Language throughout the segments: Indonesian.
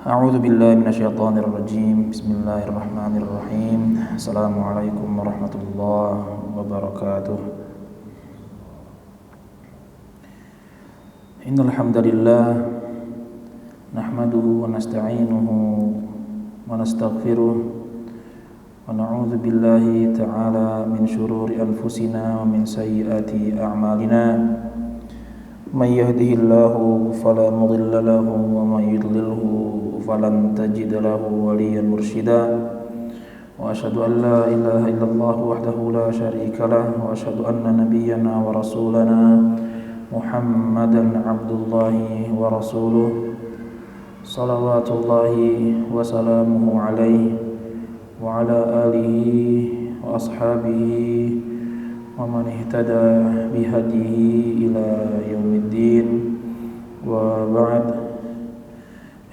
A'udzu billahi minasyaitonir rajim. Bismillahirrahmanirrahim. Assalamualaikum warahmatullahi wabarakatuh. Innal hamdalillah nahmaduhu wa nasta'inuhu wa nastaghfiruh wa na'udzu billahi ta'ala min shururi anfusina wa min sayyiati a'malina. May yahdihillahu fala mudilla lahu wa may yudlilhu falan tajida lahu waliyan mursyida. Wa asyhadu an la ilaha illallah wahdahu la syarika lah wa asyhadu anna nabiyyana wa rasulana Muhammadan abdullahi wa rasuluh salawatullahi wa salamuhu alaihi wa ala alihi wa ashabihi wa man ihtada bihadihi ila yaumiddin. Wa ba'd.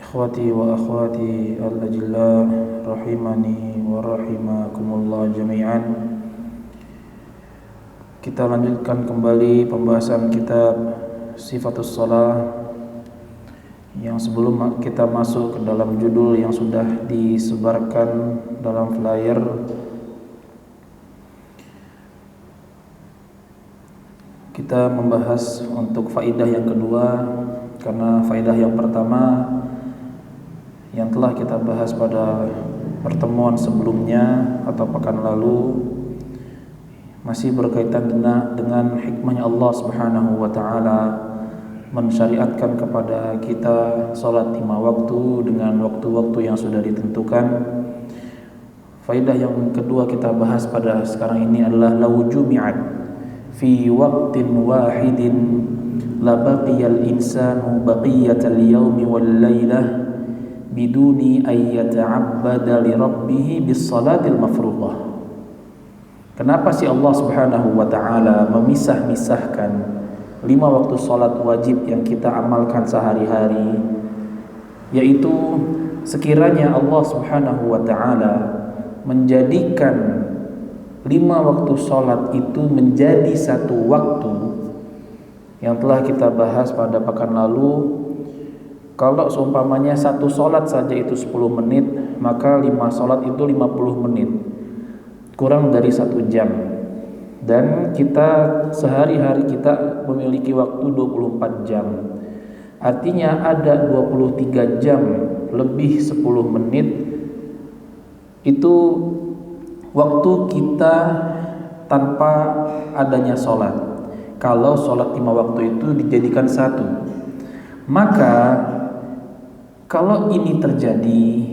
Ikhwati wa akhwati al-ajilla rahimani wa rahimakumullah jami'an. Kita lanjutkan kembali pembahasan kitab Sifatus Shalah, yang sebelum kita masuk ke dalam judul yang sudah disebarkan dalam flyer, kita membahas untuk faidah yang kedua, karena faidah yang pertama yang telah kita bahas pada pertemuan sebelumnya atau pekan lalu masih berkaitan dengan hikmahnya Allah Subhanahu wa taala mensyariatkan kepada kita salat 5 waktu dengan waktu-waktu yang sudah ditentukan. Faidah yang kedua kita bahas pada sekarang ini adalah law jumi'at fi waqtin wahidin la baqiyal insanu baqiyatal yaumi wal lailah biduni ay yata'abbada li rabbih bis salatil mafruḍah. Kenapa sih Allah Subhanahu wa taala memisah-misahkan 5 waktu salat wajib yang kita amalkan sehari-hari, yaitu sekiranya Allah Subhanahu wa taala menjadikan 5 waktu salat itu menjadi satu waktu yang telah kita bahas pada pekan lalu. Kalau seumpamanya satu salat saja itu 10 menit, maka 5 salat itu 50 menit, kurang dari 1 jam. Dan kita sehari-hari kita memiliki waktu 24 jam. Artinya ada 23 jam lebih 10 menit itu waktu kita tanpa adanya sholat. Kalau sholat 5 waktu itu dijadikan satu, maka kalau ini terjadi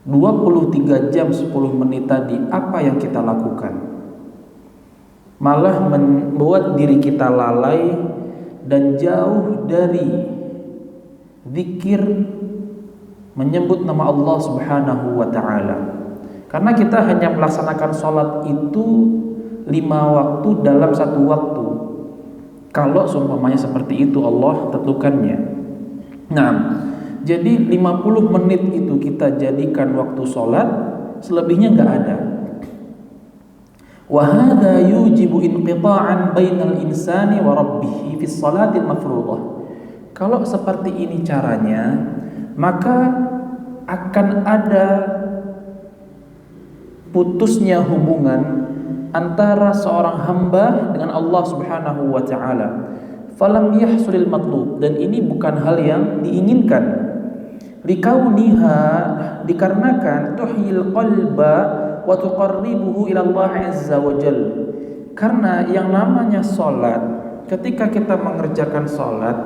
23 jam 10 menit tadi, apa yang kita lakukan? Malah membuat diri kita lalai dan jauh dari zikir menyebut nama Allah Subhanahu wa taala. Karena kita hanya melaksanakan sholat itu 5 waktu dalam satu waktu. Kalau seumpamanya seperti itu Allah tentukannya. Nah, jadi 50 menit itu kita jadikan waktu sholat, selebihnya nggak ada. Wa hadza yujibu inqita'an bainal insani wa rabbih fi shalatil mafruḍah. Kalau seperti ini caranya, maka akan ada putusnya hubungan antara seorang hamba dengan Allah Subhanahu wa taala. Falam yahsulil matlub, dan ini bukan hal yang diinginkan. Likauniha, dikarenakan tuhyil qalba wa tuqarribuhu ila Allah azza wa jalla. Karena yang namanya salat, ketika kita mengerjakan salat,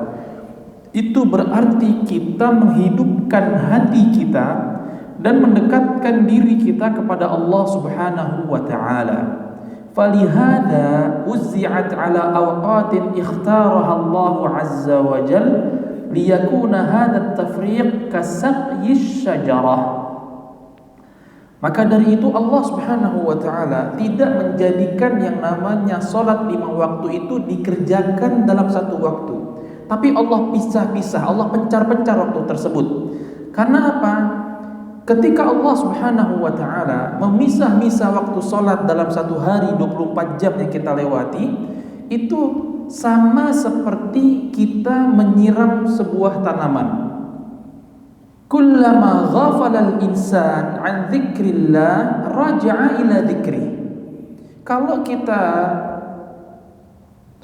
itu berarti kita menghidupkan hati kita dan mendekatkan diri kita kepada Allah Subhanahu wa taala. Falihada uzzi'at ala awqatin ikhtaraha Allah azza wa jalla liyakuna hadha at-tafriq kasaqyish syajarah. Maka dari itu Allah Subhanahu wa taala tidak menjadikan yang namanya salat 5 waktu itu dikerjakan dalam satu waktu, tapi Allah pisah-pisah, Allah pencar-pencar waktu tersebut. Karena apa? Ketika Allah Subhanahu wa taala memisah-misah waktu salat dalam satu hari 24 jam yang kita lewati, itu sama seperti kita menyiram sebuah tanaman. kullama ghafala al-insan an dzikrillah raja'a ila dzikri. Kalau kita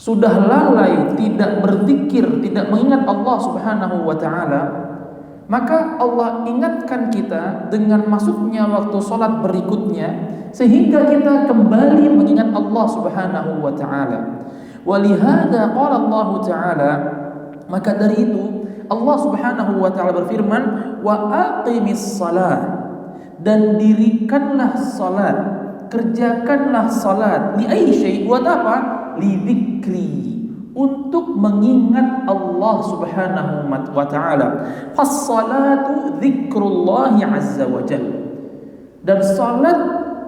sudah lalai, tidak berzikir, tidak mengingat Allah Subhanahu wa taala, maka Allah ingatkan kita dengan masuknya waktu salat berikutnya sehingga kita kembali mengingat Allah Subhanahu wa taala. Walihada qala Allah taala, maka dari itu Allah Subhanahu wa taala berfirman, wa aqimis shalah, dan dirikanlah salat, kerjakanlah salat, li ayyi syai', buat apa? Li dzikri, untuk mengingat Allah Subhanahu wa taala. Fas-salatu dzikrullah azza wa jalla, dan salat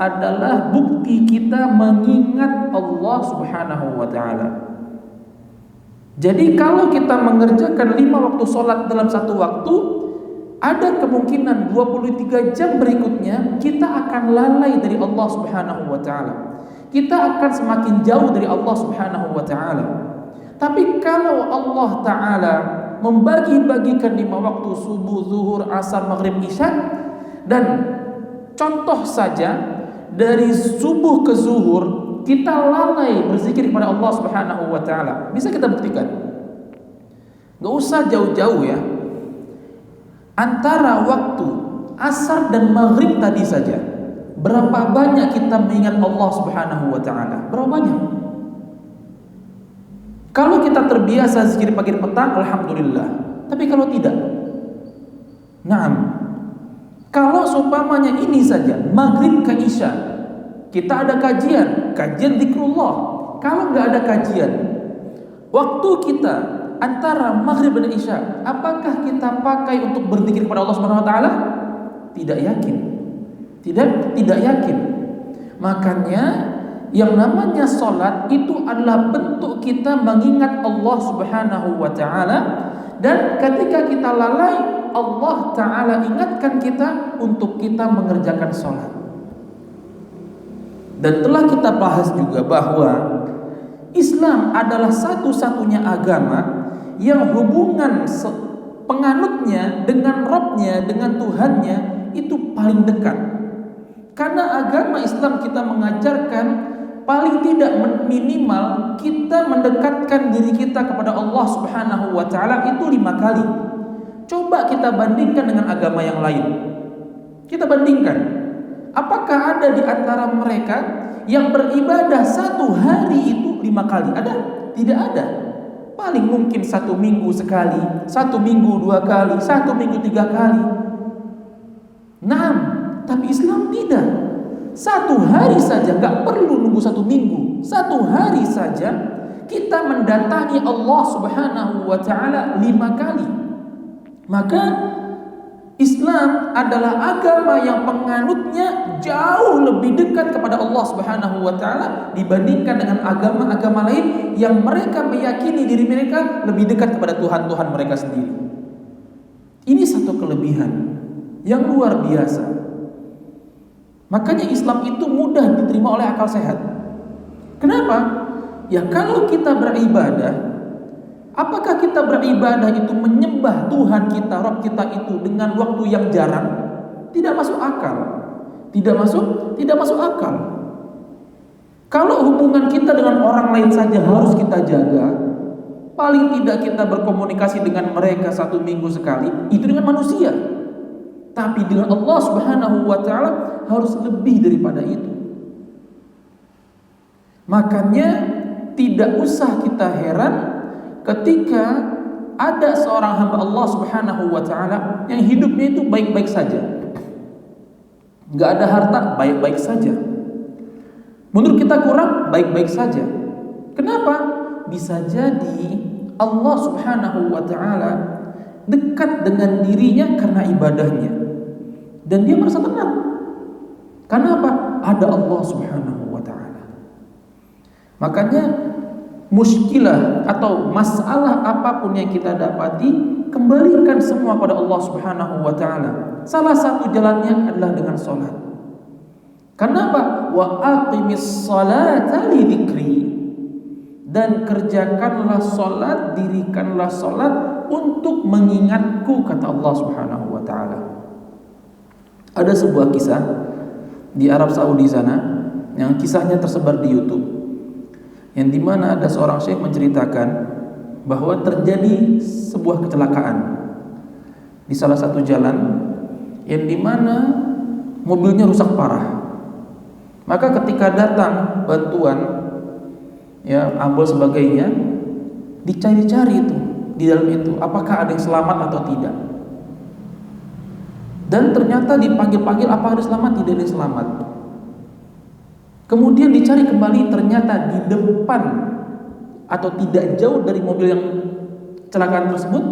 adalah bukti kita mengingat Allah Subhanahu wa taala. Jadi kalau kita mengerjakan 5 waktu salat dalam satu waktu, ada kemungkinan 23 jam berikutnya kita akan lalai dari Allah Subhanahu wa taala. Kita akan semakin jauh dari Allah Subhanahu wa taala. Tapi kalau Allah taala membagi-bagikan 5 waktu subuh, zuhur, asar, maghrib, isya, dan contoh saja dari subuh ke zuhur kita lalai berzikir kepada Allah Subhanahu wa taala, bisa kita buktikan. Gak usah jauh-jauh ya. Antara waktu asar dan maghrib tadi saja, berapa banyak kita mengingat Allah Subhanahu wa taala? Berapa banyak? Kalau kita terbiasa zikir pagi dan petang, alhamdulillah. Tapi kalau tidak, na'am. Kalau seumpamanya ini saja, maghrib ke isya, kita ada kajian zikrullah. Kalau nggak ada kajian, waktu kita antara maghrib dan isya, apakah kita pakai untuk berzikir kepada Allah Subhanahu wa taala? Tidak yakin. Tidak yakin. Makanya yang namanya salat itu adalah bentuk kita mengingat Allah Subhanahu wa taala, dan ketika kita lalai, Allah taala ingatkan kita untuk kita mengerjakan salat. Dan telah kita bahas juga bahwa Islam adalah satu-satunya agama yang hubungan penganutnya dengan Rabbnya, dengan Tuhannya itu paling dekat. Karena agama Islam kita mengajarkan paling tidak minimal kita mendekatkan diri kita kepada Allah Subhanahu wa taala itu 5 kali. Coba kita bandingkan dengan agama yang lain. Kita bandingkan. Apakah ada di antara mereka yang beribadah 1 hari itu 5 kali? Ada? Tidak ada. Paling mungkin 1 minggu sekali, 1 minggu 2 kali, 1 minggu 3 kali. Nah, tapi Islam tidak. 1 hari saja, gak perlu nunggu 1 minggu. 1 hari saja kita mendatangi Allah Subhanahu wa taala 5 kali. Maka Islam adalah agama yang penganutnya jauh lebih dekat kepada Allah Subhanahu wa taala dibandingkan dengan agama-agama lain yang mereka meyakini diri mereka lebih dekat kepada Tuhan-Tuhan mereka sendiri. Ini satu kelebihan yang luar biasa. Makanya Islam itu mudah diterima oleh akal sehat. Kenapa? Ya kalau kita beribadah, apakah kita beribadah itu menyembah Tuhan kita, Rabb kita itu dengan waktu yang jarang? Tidak masuk akal. Tidak masuk akal. Kalau hubungan kita dengan orang lain saja harus kita jaga, paling tidak kita berkomunikasi dengan mereka 1 minggu sekali, itu dengan manusia. Tapi dengan Allah Subhanahu wa taala harus lebih daripada itu. Makanya tidak usah kita heran ketika ada seorang hamba Allah Subhanahu wa taala yang hidupnya itu baik-baik saja. Enggak ada harta, baik-baik saja. Menurut kita kurang, baik-baik saja. Kenapa? Bisa jadi Allah Subhanahu wa taala dekat dengan dirinya karena ibadahnya. Dan dia merasa tenang. Karena apa? Ada Allah Subhanahu wa taala. Makanya muskilah atau masalah apapun yang kita dapati, kembalikan semua pada Allah Subhanahu wa taala. Salah satu jalannya adalah dengan salat. Kenapa? Wa aqimis salata li dzikri. Dan kerjakanlah salat, dirikanlah salat untuk mengingatku, kata Allah Subhanahu wa taala. Ada sebuah kisah di Arab Saudi sana, yang kisahnya tersebar di YouTube, yang dimana ada seorang syekh menceritakan bahwa terjadi sebuah kecelakaan di salah satu jalan, yang dimana mobilnya rusak parah. Maka ketika datang bantuan, ya, ambulans sebagainya, dicari-cari itu di dalam itu, apakah ada yang selamat atau tidak. Dan ternyata dipanggil-panggil, apa ada selamat, tidak ada yang selamat. Kemudian dicari kembali, ternyata di depan atau tidak jauh dari mobil yang kecelakaan tersebut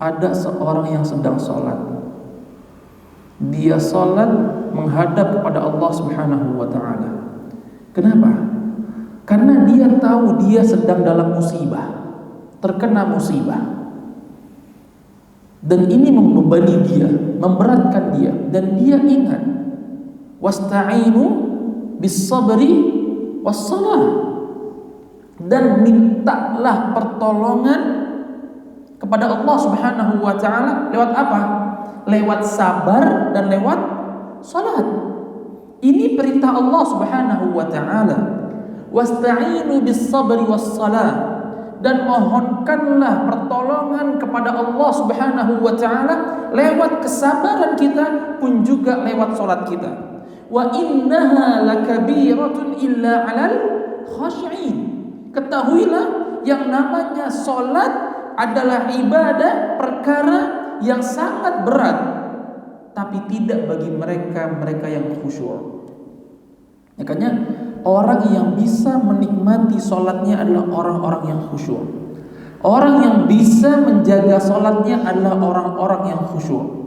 ada seorang yang sedang sholat. Dia sholat menghadap kepada Allah Subhanahu wa ta'ala. Kenapa? Karena dia tahu dia sedang dalam musibah, terkena musibah. Dan ini membebani dia, memberatkan dia, dan dia ingat, wasta'inu bis-sabri was-salah, dan mintalah pertolongan kepada Allah Subhanahu wa ta'ala lewat apa? Lewat sabar dan lewat salat. Ini perintah Allah Subhanahu wa ta'ala. Wasta'inu bis-sabri was-salah, dan mohonkanlah pertolongan kepada Allah Subhanahu wa ta'ala lewat kesabaran kita pun juga lewat salat kita. Wa innaha lakabiratun illa 'alal khashi'in. Ketahuilah, yang namanya salat adalah ibadah, perkara yang sangat berat, tapi tidak bagi mereka yang khusyuk. Makanya orang yang bisa menikmati sholatnya adalah orang-orang yang khusyuk. Orang yang bisa menjaga sholatnya adalah orang-orang yang khusyuk.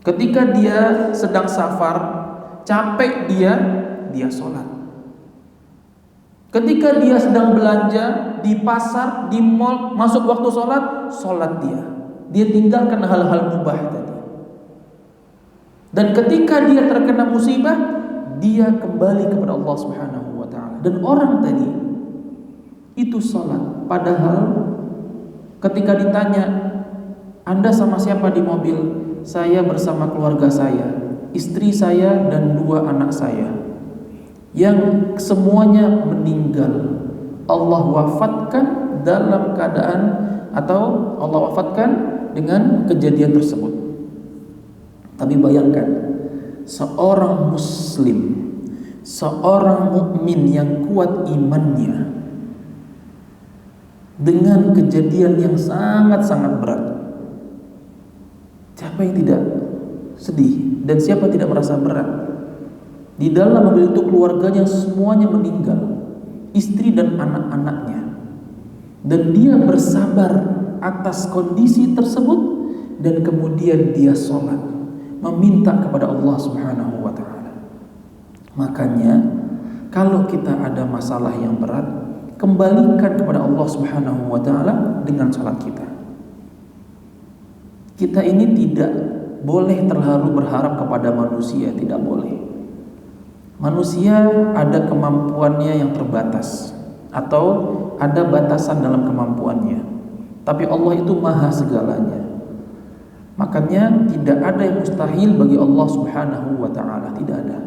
Ketika dia sedang safar, capek dia sholat. Ketika dia sedang belanja di pasar, di mall, masuk waktu sholat dia. Dia tinggalkan hal-hal mubah tadi. Dan ketika dia terkena musibah, dia kembali kepada Allah Subhanahu wa ta'ala. Dan orang tadi itu salat, padahal ketika ditanya, Anda sama siapa di mobil? Saya bersama keluarga saya, istri saya dan 2 anak saya, yang semuanya meninggal. Allah wafatkan dalam keadaan, atau Allah wafatkan dengan kejadian tersebut. Tapi bayangkan, seorang muslim, seorang mukmin yang kuat imannya, dengan kejadian yang sangat-sangat berat, siapa yang tidak sedih dan siapa tidak merasa berat? Di dalam mobil itu keluarganya semuanya meninggal, istri dan anak-anaknya, dan dia bersabar atas kondisi tersebut, dan kemudian dia sholat meminta kepada Allah Subhanahu wa ta'ala. Makanya kalau kita ada masalah yang berat, kembalikan kepada Allah Subhanahu wa ta'ala dengan salat kita. Kita ini tidak boleh terlalu berharap kepada manusia, tidak boleh. Manusia ada kemampuannya yang terbatas, atau ada batasan dalam kemampuannya. Tapi Allah itu maha segalanya. Makanya tidak ada yang mustahil bagi Allah Subhanahu wa ta'ala, tidak ada.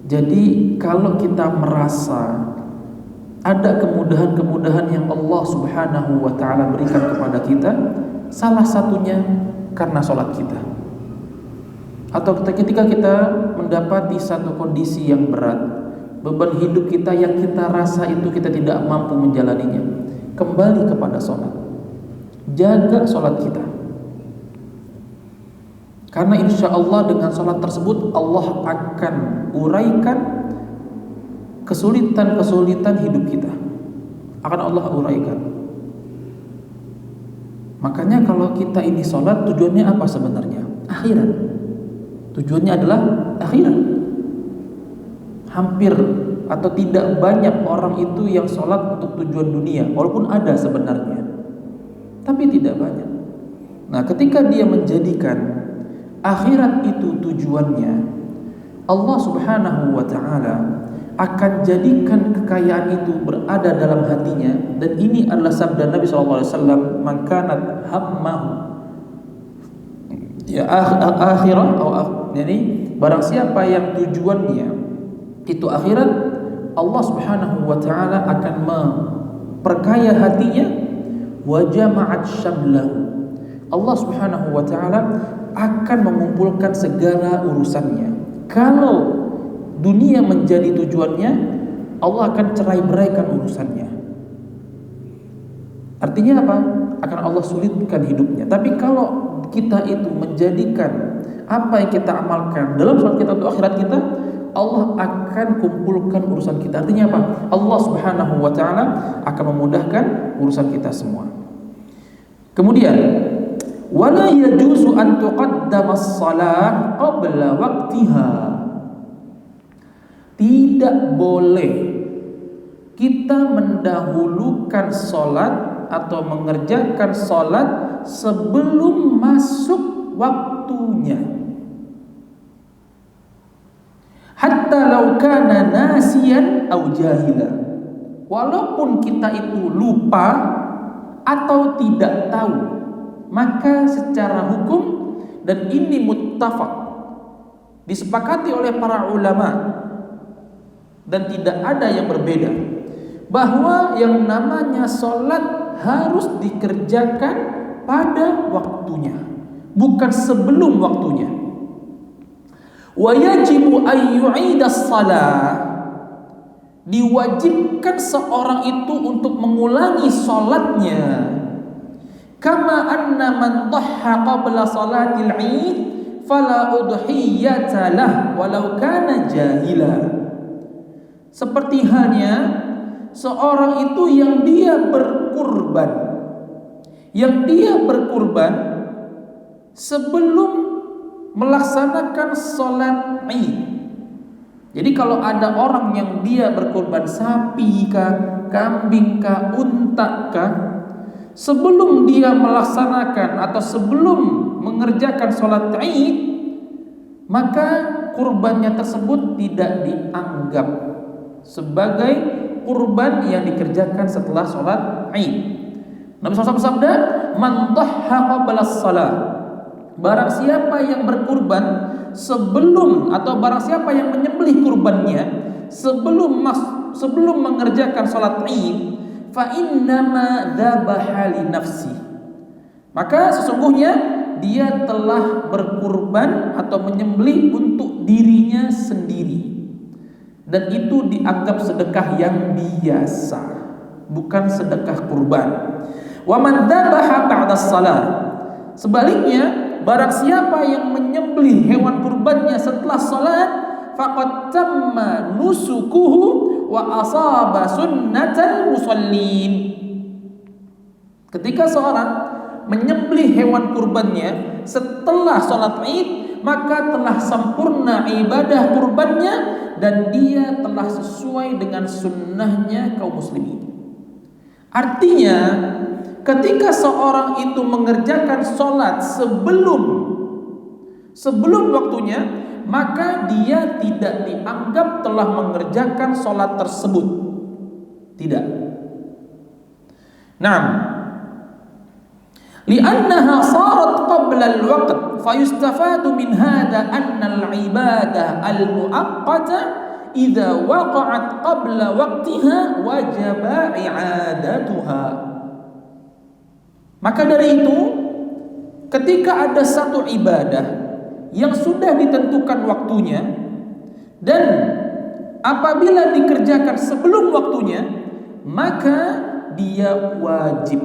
Jadi kalau kita merasa ada kemudahan-kemudahan yang Allah Subhanahu wa ta'ala berikan kepada kita, salah satunya karena sholat kita. Atau ketika kita mendapati satu kondisi yang berat, beban hidup kita yang kita rasa itu kita tidak mampu menjalaninya, kembali kepada sholat. Jaga sholat kita, karena insya Allah dengan sholat tersebut Allah akan uraikan kesulitan-kesulitan hidup kita, akan Allah uraikan. Makanya kalau kita ini sholat, tujuannya apa sebenarnya? Akhirat. Tujuannya adalah akhirat. Hampir atau tidak banyak orang itu yang sholat untuk tujuan dunia, walaupun ada sebenarnya, tapi tidak banyak. Nah, ketika dia menjadikan akhirat itu tujuannya, Allah Subhanahu wa ta'ala akan jadikan kekayaan itu berada dalam hatinya. Dan ini adalah sabda Nabi SAW, man kanat hammahu ya akhirah jadi barang siapa yang tujuannya itu akhirat, Allah Subhanahu wa taala akan memperkaya hatinya, wa jama'at syamlahu. Allah Subhanahu wa taala akan mengumpulkan segala urusannya. Kalau dunia menjadi tujuannya, Allah akan cerai-beraikan urusannya. Artinya apa? Akan Allah sulitkan hidupnya. Tapi kalau kita itu menjadikan apa yang kita amalkan dalam salat kita untuk akhirat kita, Allah akan kumpulkan urusan kita. Artinya apa? Allah Subhanahu wa taala akan memudahkan urusan kita semua. Kemudian, wala yajuzu an tuqaddama as-shalah qabla waqtiha. Tidak boleh kita mendahulukan salat atau mengerjakan salat sebelum masuk waktunya. Hatta law kana nasiyan aw jahila. Walaupun kita itu lupa atau tidak tahu, maka secara hukum, dan ini muttafaq, disepakati oleh para ulama dan tidak ada yang berbeda, bahwa yang namanya salat harus dikerjakan pada waktunya, bukan sebelum waktunya. Wa yajibu ay yu'idas shalah, diwajibkan seorang itu untuk mengulangi salatnya, kama anna man dhahha qabla salatil 'id fala udhiyata lah walau kana jahila. Seperti halnya seorang itu yang dia berkurban sebelum melaksanakan salat Id. Jadi kalau ada orang yang dia berkurban sapi kah, kambing kah, unta kah, sebelum dia melaksanakan atau sebelum mengerjakan salat Id, maka kurbannya tersebut tidak dianggap sebagai kurban yang dikerjakan setelah salat Id. Nabi SAW bersabda, "Man dhahha qabla shalah." Barang siapa yang berkurban sebelum, atau barang siapa yang menyembelih kurbannya sebelum mengerjakan salat Id, fa innama dzabaha li nafsi. Maka sesungguhnya dia telah berkurban atau menyembelih untuk dirinya sendiri. Dan itu dianggap sedekah yang biasa, bukan sedekah kurban. Wa man dzabaha ba'da shalah. Sebaliknya, barang siapa yang menyembelih hewan kurbannya setelah salat, faqad tamma nusukuhu wa asaba sunnatal musallin. Ketika seorang menyembelih hewan kurbannya setelah salat Id, maka telah sempurna ibadah kurbannya dan dia telah sesuai dengan sunnahnya kaum muslimin. Artinya, ketika seorang itu mengerjakan salat sebelum waktunya, maka dia tidak dianggap telah mengerjakan salat tersebut. Tidak. Naam. Li'annaha sarat qabla al-waqt, fayustafadu min hadha anna al-ibadah al-mu'aqqata idza waqa'at qabla waqtiha wajaba i'adatuha. Maka dari itu, ketika ada satu ibadah yang sudah ditentukan waktunya, dan apabila dikerjakan sebelum waktunya, maka dia wajib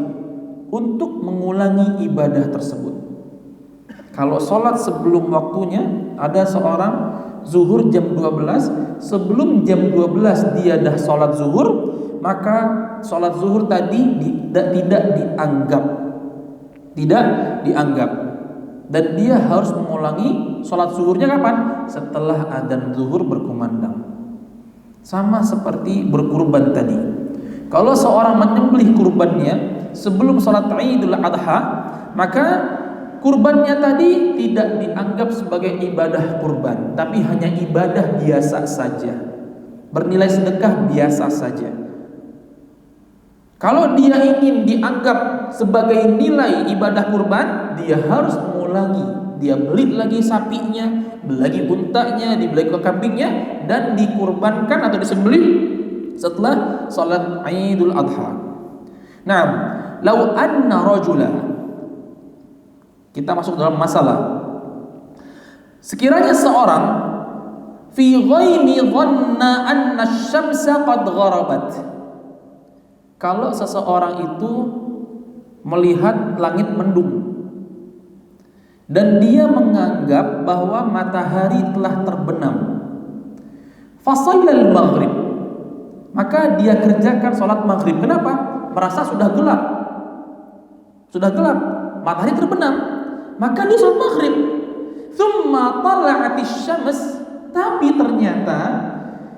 untuk mengulangi ibadah tersebut. Kalau sholat sebelum waktunya, ada seorang zuhur jam 12, sebelum jam 12 dia dah sholat zuhur, maka sholat zuhur tadi tidak dianggap, dan dia harus mengulangi sholat zuhurnya kapan? Setelah adzan zuhur berkumandang. Sama seperti berkurban tadi. Kalau seorang menyembelih kurbannya sebelum sholat Idul Adha, maka kurbannya tadi tidak dianggap sebagai ibadah kurban, tapi hanya ibadah biasa saja, bernilai sedekah biasa saja. Kalau dia ingin dianggap sebagai nilai ibadah kurban, dia harus mengulangi dia beli lagi sapinya, beli lagi untanya, dibeli lagi kambingnya, dan dikurbankan atau disembelih setelah salat Idul Adha. Nah, lau anna rajula, kita masuk dalam masalah. Sekiranya seorang fi ghaimi dhanna anna asy-syamsa qad gharabat. Kalau seseorang itu melihat langit mendung dan dia menganggap bahwa matahari telah terbenam, fasallal maghrib, maka dia kerjakan sholat maghrib. Kenapa? Merasa sudah gelap, matahari terbenam, maka dia sholat maghrib. Tsumma tala'atis syams, tapi ternyata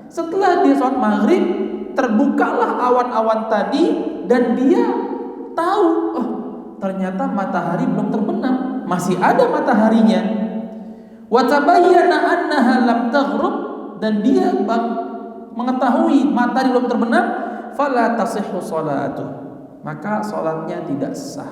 setelah dia sholat maghrib terbukalah awan-awan tadi dan dia tahu, oh ternyata matahari belum terbenam, masih ada mataharinya. Wa tabayyana annaha lam taghrib, dan dia mengetahui matahari belum terbenam, fala tasihhu salatuh, maka salatnya tidak sah.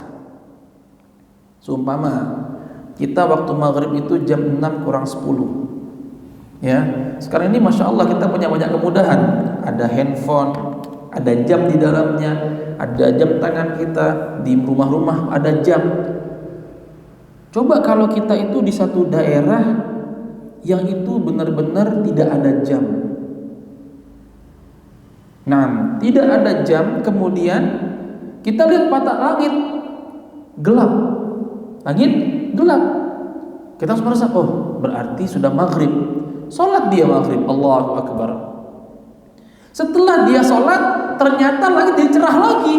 Seumpama kita waktu maghrib itu jam 6 kurang 10, ya. Sekarang ini masya Allah kita punya banyak kemudahan, ada handphone, ada jam di dalamnya, ada jam tangan kita, di rumah-rumah ada jam. Coba kalau kita itu di satu daerah yang itu benar-benar tidak ada jam. Nah, tidak ada jam, kemudian kita lihat patah langit gelap, kita harus merasa, oh berarti sudah maghrib. Sholat dia maghrib, Allahu Akbar. Setelah dia sholat, ternyata langit jadi cerah lagi,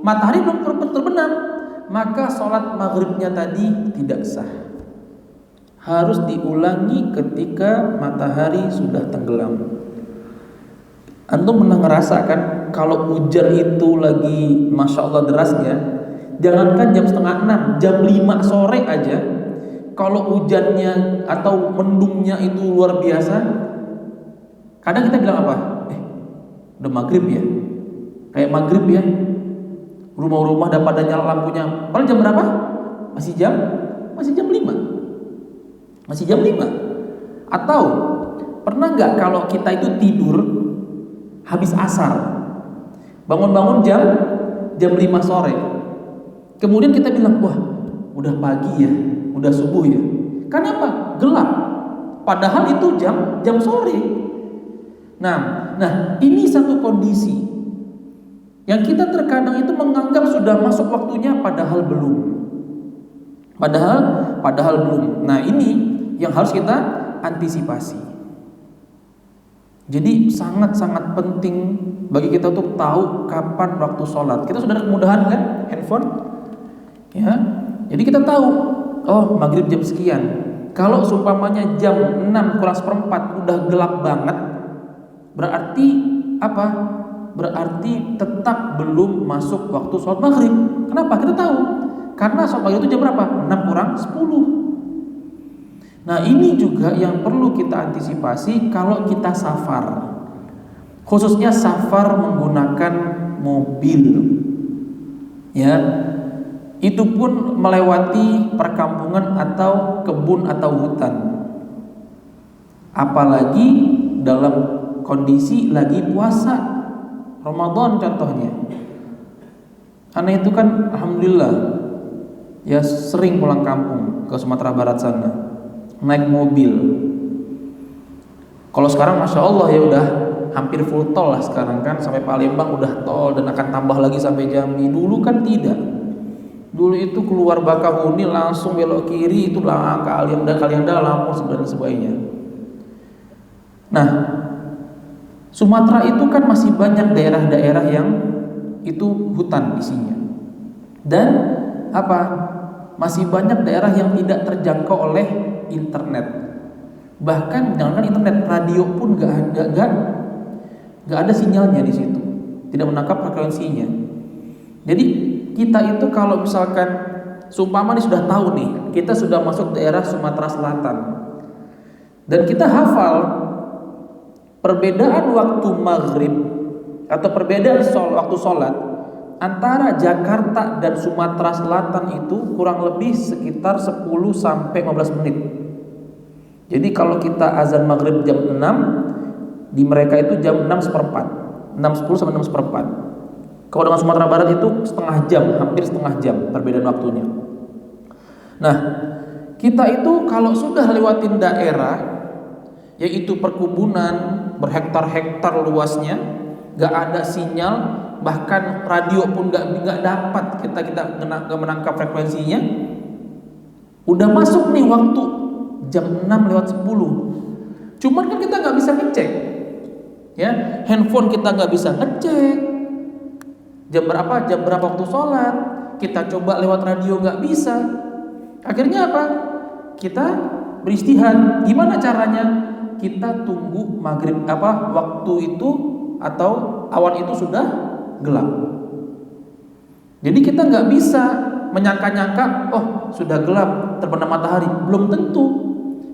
matahari belum terbenam, maka sholat maghribnya tadi tidak sah. Harus diulangi ketika matahari sudah tenggelam. Antum pernah ngerasakan kalau hujan itu lagi masya Allah derasnya, jangankan jam 5:30, jam 5 sore aja, kalau hujannya atau mendungnya itu luar biasa, kadang kita bilang apa? Udah maghrib ya, kayak maghrib ya, rumah-rumah udah pada nyala lampunya. Padahal jam berapa? Masih jam 5. Atau pernah nggak kalau kita itu tidur habis asar, bangun-bangun jam 5 sore, kemudian kita bilang, wah udah pagi ya, udah subuh ya. Kenapa? Gelap. Padahal itu jam sore. Nah, ini satu kondisi yang kita terkadang itu menganggap sudah masuk waktunya, padahal belum. Padahal belum. Nah, ini yang harus kita antisipasi. Jadi sangat-sangat penting bagi kita untuk tahu kapan waktu sholat. Kita sudah ada kemudahan kan, handphone, ya. Jadi kita tahu, oh maghrib jam sekian. Kalau seumpamanya jam 6 kurang seperempat udah gelap banget, berarti apa? Berarti tetap belum masuk waktu sholat maghrib. Kenapa? Kita tahu, karena sholat maghrib itu jam berapa? 6 kurang 10. Nah, ini juga yang perlu kita antisipasi kalau kita safar, khususnya safar menggunakan mobil, ya. Itu pun melewati perkampungan atau kebun atau hutan, apalagi dalam kondisi lagi puasa Ramadan contohnya. Karena itu kan alhamdulillah ya sering pulang kampung ke Sumatera Barat sana, naik mobil. Kalau sekarang masya Allah ya udah hampir full tol lah sekarang kan, sampai Palembang udah tol dan akan tambah lagi sampai Jambi. Dulu kan tidak. Dulu itu keluar Bakahuni langsung belok kiri itu lah Kalianda, Lampung dan sebagainya. Nah, Sumatera itu kan masih banyak daerah-daerah yang itu hutan isinya. Dan apa? Masih banyak daerah yang tidak terjangkau oleh internet. Bahkan jangankan internet, radio pun gak ada sinyalnya di situ. Tidak menangkap frekuensinya. Jadi kita itu kalau misalkan seumpama nih sudah tahu nih, kita sudah masuk daerah Sumatera Selatan dan kita hafal perbedaan waktu maghrib atau perbedaan waktu sholat antara Jakarta dan Sumatera Selatan itu kurang lebih sekitar 10 sampai 15 menit. Jadi kalau kita azan maghrib jam 6, di mereka itu jam 6:15, 6:10 sampai 6:15. Kalau dengan Sumatera Barat itu setengah jam, hampir setengah jam perbedaan waktunya. Nah, kita itu kalau sudah lewatin daerah, yaitu perkebunan berhektar-hektar luasnya, gak ada sinyal, bahkan radio pun gak dapat kita gak menangkap frekuensinya. Udah masuk nih waktu jam 6:10. Cuman kan kita gak bisa ngecek, ya, handphone kita gak bisa ngecek jam berapa waktu sholat. Kita coba lewat radio gak bisa. Akhirnya apa? Kita beristihad. Gimana caranya? Kita tunggu maghrib waktu itu atau awan itu sudah gelap. Jadi kita nggak bisa menyangka-nyangka, oh sudah gelap terbenam matahari. Belum tentu.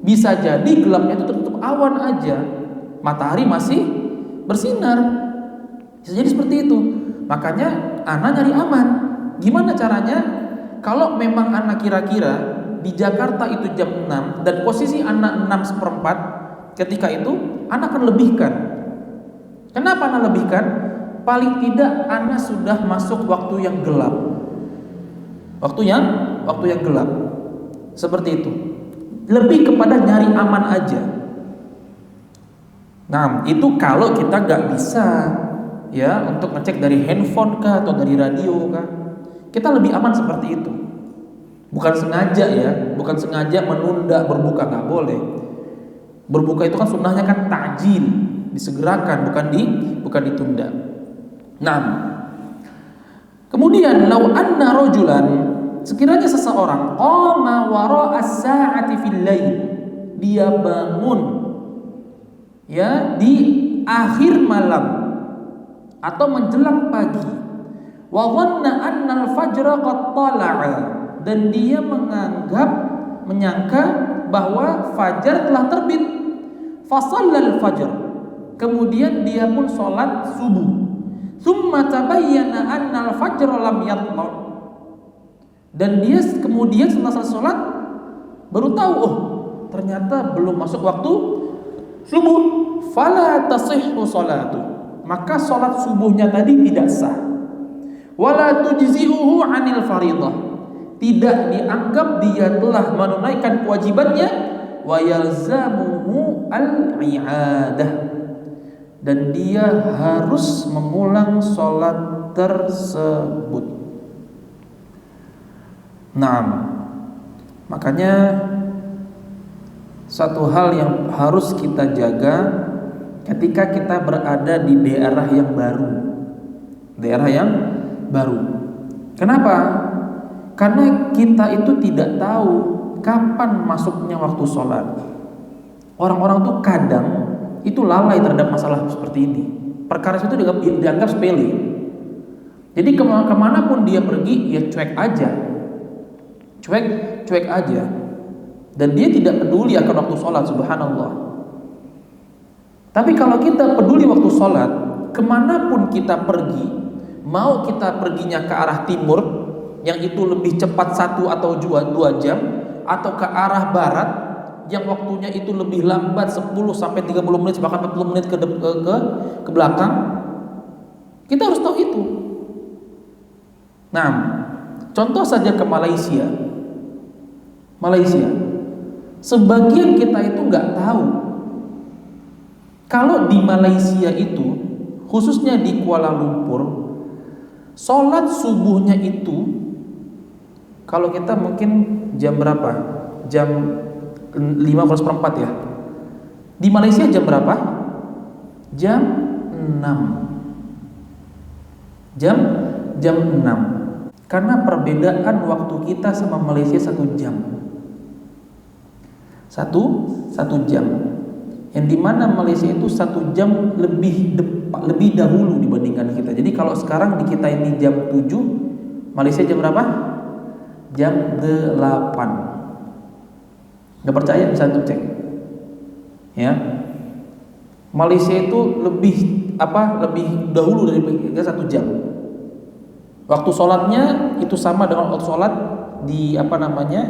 Bisa jadi gelapnya itu tertutup awan aja, matahari masih bersinar. Bisa jadi seperti itu. Makanya anak nyari aman. Gimana caranya? Kalau memang anak kira-kira di Jakarta itu jam 6 dan posisi anak 6:15, ketika itu anak akan lebihkan. Kenapa anak lebihkan? Paling tidak anak sudah masuk waktu yang gelap. Waktu yang gelap. Seperti itu. Lebih kepada nyari aman aja. Nah, itu kalau kita gak bisa ya untuk ngecek dari handphone kah atau dari radio kah. Kita lebih aman seperti itu. Bukan sengaja ya, bukan sengaja menunda berbuka, nggak boleh. Berbuka itu kan sunnahnya kan ta'jil, disegerakan, bukan ditunda. Nah, kemudian lau anna rajulan, sekiranya seseorang qama wara'a as-sa'ati fil lail, dia bangun ya di akhir malam atau menjelang pagi, wa dhanna anna al-fajra qad tala'a, dan dia menyangka bahwa fajar telah terbit, fa shallal fajr, kemudian dia pun sholat subuh, thumma tabayyana anna al-fajra lam yatla, dan dia kemudian setelah sholat baru tahu, oh ternyata belum masuk waktu subuh, fala tasihhu sholatu, maka sholat subuhnya tadi tidak sah, wala tujzi'uhu 'anil fariḍah, tidak dianggap dia telah menunaikan kewajibannya, wa yalzamuhu al-i'adah, dan dia harus mengulang sholat tersebut. Nah, makanya satu hal yang harus kita jaga ketika kita berada di daerah yang baru. Kenapa? Karena kita itu tidak tahu kapan masuknya waktu sholat. Orang-orang tuh kadang itu lalai terhadap masalah seperti ini. Perkara itu dianggap sepele. Jadi kemanapun dia pergi, ya cuek aja, dan dia tidak peduli akan waktu sholat. Subhanallah. Tapi kalau kita peduli waktu sholat, kemanapun kita pergi, mau kita perginya ke arah timur, yang itu lebih cepat 1 atau 2 jam, atau ke arah barat yang waktunya itu lebih lambat 10 sampai 30 menit, bahkan 40 menit ke belakang, kita harus tahu itu. Nah, contoh saja ke Malaysia. Sebagian kita itu nggak tahu kalau di Malaysia itu, khususnya di Kuala Lumpur, sholat subuhnya itu kalau kita mungkin jam berapa? Jam 5:04 ya. Di Malaysia jam berapa? Jam 6. Jam 6. Karena perbedaan waktu kita sama Malaysia 1 jam. Satu jam. Yang dimana Malaysia itu 1 jam lebih dahulu dibandingkan kita. Jadi kalau sekarang di kita ini jam 7, Malaysia jam berapa? Jam 8. Nggak percaya bisa cek. Ya. Malaysia itu lebih dahulu dari kita 1 jam. Waktu sholatnya itu sama dengan waktu sholat di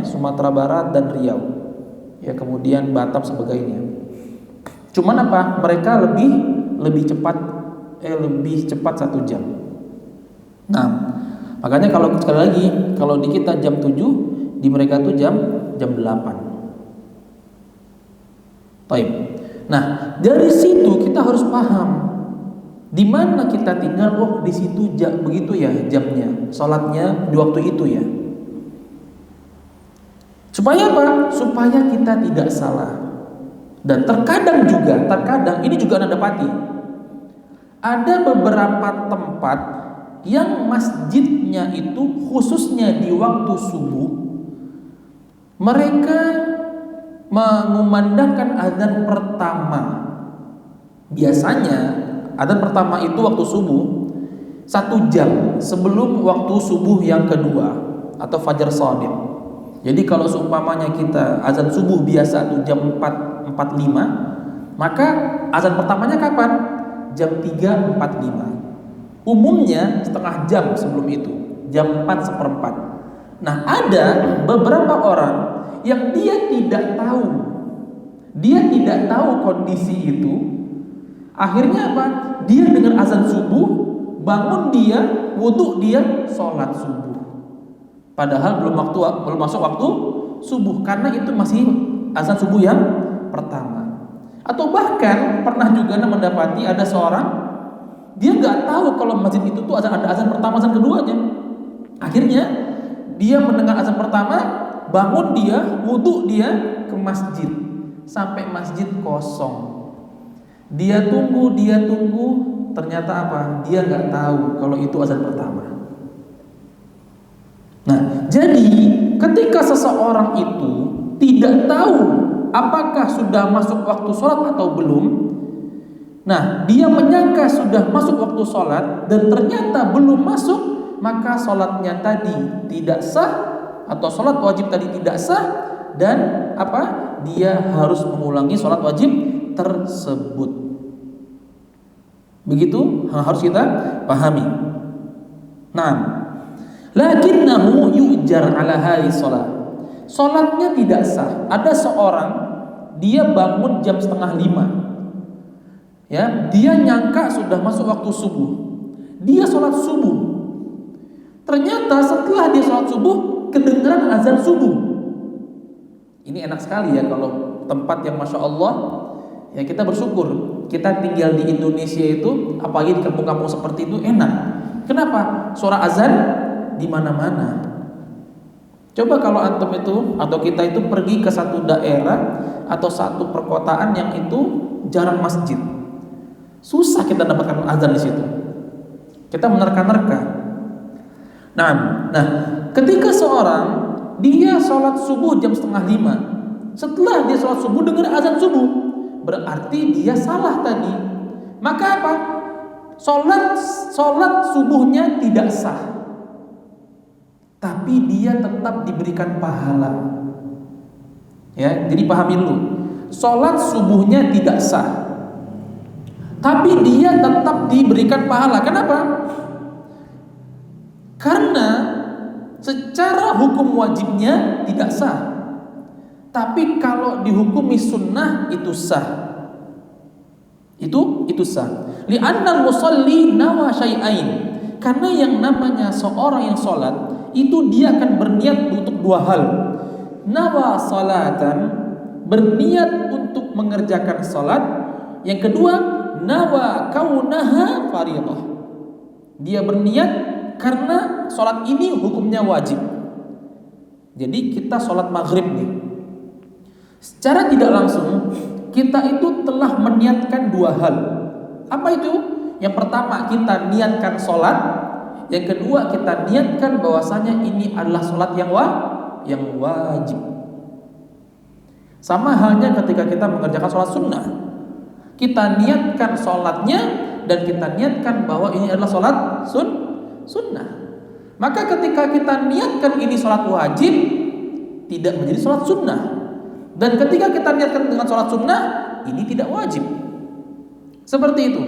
Sumatera Barat dan Riau, ya, kemudian Batam sebagainya. Cuman mereka lebih cepat 1 jam. Nah, makanya kalau sekali lagi, kalau di kita jam 7, di mereka tuh jam 8. Taib. Nah, dari situ kita harus paham di mana kita tinggal. Oh, di situ begitu ya jamnya, sholatnya di waktu itu ya. Supaya apa? Supaya kita tidak salah. Dan terkadang ini juga Anda dapati, ada beberapa tempat yang masjidnya itu khususnya di waktu subuh, mereka mengumandangkan azan pertama. Biasanya azan pertama itu waktu subuh 1 jam sebelum waktu subuh yang kedua atau fajar shadiq. Jadi kalau seumpamanya kita azan subuh biasa itu jam 4.45, maka azan pertamanya kapan? Jam 3.45. Umumnya setengah jam sebelum itu, jam 4:15. Nah, ada beberapa orang yang dia tidak tahu kondisi itu. Akhirnya apa? Dia dengan azan subuh, bangun dia, wudhu dia, sholat subuh. Padahal belum masuk waktu subuh, karena itu masih azan subuh yang pertama. Atau bahkan pernah juga mendapati ada seorang, dia nggak tahu kalau masjid itu tuh ada azan pertama, azan keduanya. Akhirnya dia mendengar azan pertama, bangun dia, wudhu dia, ke masjid, sampai masjid kosong. Dia tunggu, ternyata apa? Dia nggak tahu kalau itu azan pertama. Nah, jadi ketika seseorang itu tidak tahu apakah sudah masuk waktu sholat atau belum, nah, dia menyangka sudah masuk waktu sholat dan ternyata belum masuk, maka sholatnya tadi tidak sah, atau sholat wajib tadi tidak sah, dan dia harus mengulangi sholat wajib tersebut. Begitu harus kita pahami. Nah, lakinnahu yu'jar ala hadhihi shalah. Salatnya tidak sah. Ada seorang, dia bangun jam 4:30. Ya, dia nyangka sudah masuk waktu subuh. Dia sholat subuh. Ternyata setelah dia sholat subuh, kedengaran azan subuh. Ini enak sekali ya kalau tempat yang Masya Allah, ya kita bersyukur. Kita tinggal di Indonesia itu, apalagi di kampung-kampung seperti itu, enak. Kenapa? Suara azan di mana-mana. Coba kalau antum itu atau kita itu pergi ke satu daerah atau satu perkotaan yang itu jarang masjid, susah kita dapatkan azan di situ. Kita menerka-nerka. Nah, ketika seorang dia sholat subuh jam 4:30, setelah dia sholat subuh dengar azan subuh, berarti dia salah tadi. Maka apa? Sholat subuhnya tidak sah, tapi dia tetap diberikan pahala. Ya, jadi pahami dulu. Sholat subuhnya tidak sah, tapi dia tetap diberikan pahala. Kenapa? Karena secara hukum wajibnya tidak sah, tapi kalau dihukumi sunnah itu sah. Itu sah. Li'annal musalli nawa syai'ain. Karena yang namanya seorang yang sholat itu dia akan berniat untuk 2 hal. Nawa salatan, berniat untuk mengerjakan sholat. Yang kedua, nawa kaunaha fardhah. Dia berniat karena sholat ini hukumnya wajib. Jadi kita sholat maghrib nih, secara tidak langsung kita itu telah meniatkan 2 hal. Apa itu? Yang pertama, kita niatkan sholat. Yang kedua, kita niatkan bahwasanya ini adalah sholat yang wajib. Sama halnya ketika kita mengerjakan sholat sunnah, kita niatkan sholatnya dan kita niatkan bahwa ini adalah sholat sunnah. Maka ketika kita niatkan ini sholat wajib, tidak menjadi sholat sunnah. Dan ketika kita niatkan dengan sholat sunnah, ini tidak wajib. Seperti itu.